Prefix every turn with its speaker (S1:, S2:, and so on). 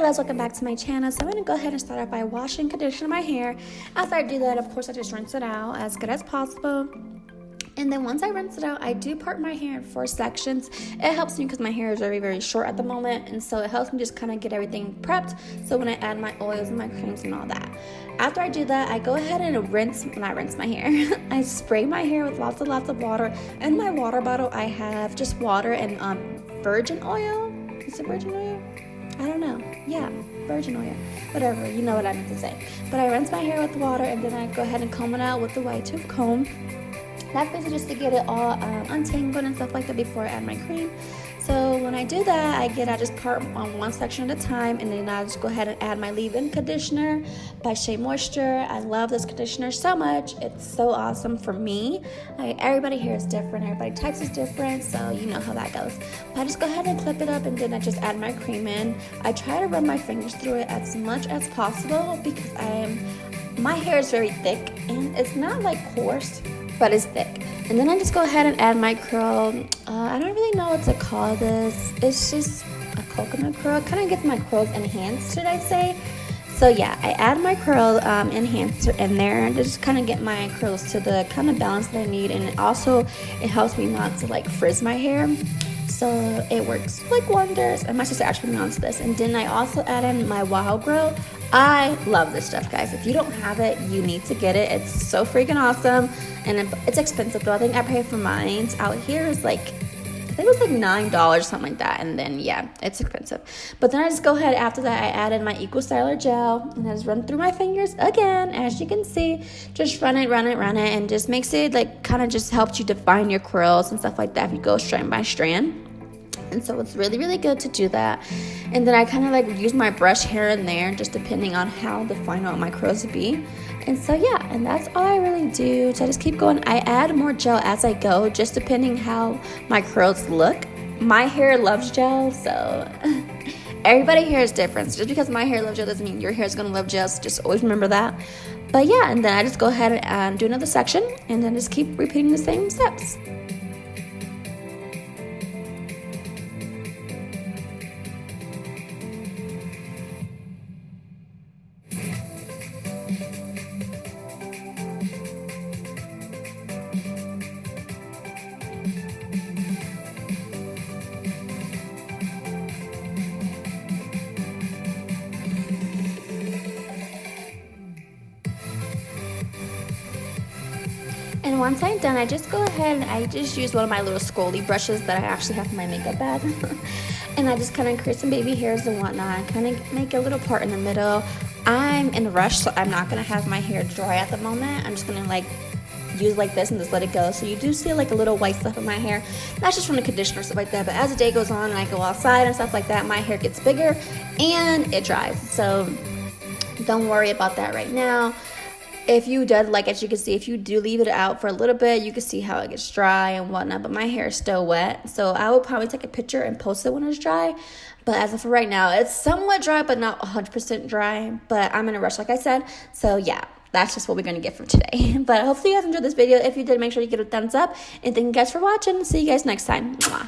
S1: guys, welcome back to my channel. So I'm going to go ahead and start out by washing and conditioning my hair. After I do that, of course, I just rinse it out as good as possible. And then once I rinse it out, I do part my hair in 4 sections. It helps me because my hair is very, very short at the moment. And so it helps me just kind of get everything prepped. So when I add my oils and my creams and all that. After I do that, I go ahead and not rinse my hair. I spray my hair with lots of water. In my water bottle, I have just water and virgin oil. Is it virgin oil? I don't know. Yeah, virgin oil. Whatever, you know what I meant to say. But I rinse my hair with water and then I go ahead and comb it out with the white tooth comb. That's basically just to get it all untangled and stuff like that before I add my cream. So when I do that, I just part on 1 section at a time, and then I just go ahead and add my leave-in conditioner by Shea Moisture. I love this conditioner so much. It's so awesome for me. Everybody here is different. Everybody types is different, so you know how that goes. But I just go ahead and clip it up, and then I just add my cream in. I try to run my fingers through it as much as possible because my hair is very thick, and it's not like coarse, but it's thick. And then I just go ahead and add my curl. I don't really know what to call this. It's just a coconut curl. Kind of gets my curls enhanced, should I say. So yeah, I add my curl enhancer in there and just kind of get my curls to the kind of balance that I need. And it helps me not to like frizz my hair. So it works like wonders. And my sister actually announced this. And then I also add in my Wow Grow. I love this stuff, guys. If you don't have it, you need to get it. It's so freaking awesome. And it's expensive though. I think I paid for mine out here is like, I think it was like $9, something like that. And then yeah, it's expensive. But then I just go ahead after that, I add in my Eco Styler gel and I just run through my fingers again. As you can see, just run it, and just makes it like kind of just helps you define your curls and stuff like that if you go strand by strand. And so it's really, really good to do that. And then I kind of like use my brush here and there, just depending on how defined I want my curls to be. And so yeah, and that's all I really do. So I just keep going. I add more gel as I go, just depending how my curls look. My hair loves gel, so everybody here is different. So just because my hair loves gel doesn't mean your hair is gonna love gel. So just always remember that. But yeah, and then I just go ahead and do another section, and then just keep repeating the same steps. And once I'm done, I just go ahead and I just use one of my little Scully brushes that I actually have in my makeup bag. And I just kind of create some baby hairs and whatnot. Kind of make a little part in the middle. I'm in a rush, so I'm not going to have my hair dry at the moment. I'm just going to like use like this and just let it go. So you do see like a little white stuff in my hair. That's just from the conditioner, stuff like that. But as the day goes on and I go outside and stuff like that, my hair gets bigger and it dries. So don't worry about that right now. If you did, like as you can see, if you do leave it out for a little bit, you can see how it gets dry and whatnot, but my hair is still wet. So I would probably take a picture and post it when it's dry. But as of for right now, it's somewhat dry, but not 100% dry. But I'm in a rush, like I said. So yeah, that's just what we're going to get for today. But hopefully you guys enjoyed this video. If you did, make sure you give it a thumbs up. And thank you guys for watching. See you guys next time. Mwah.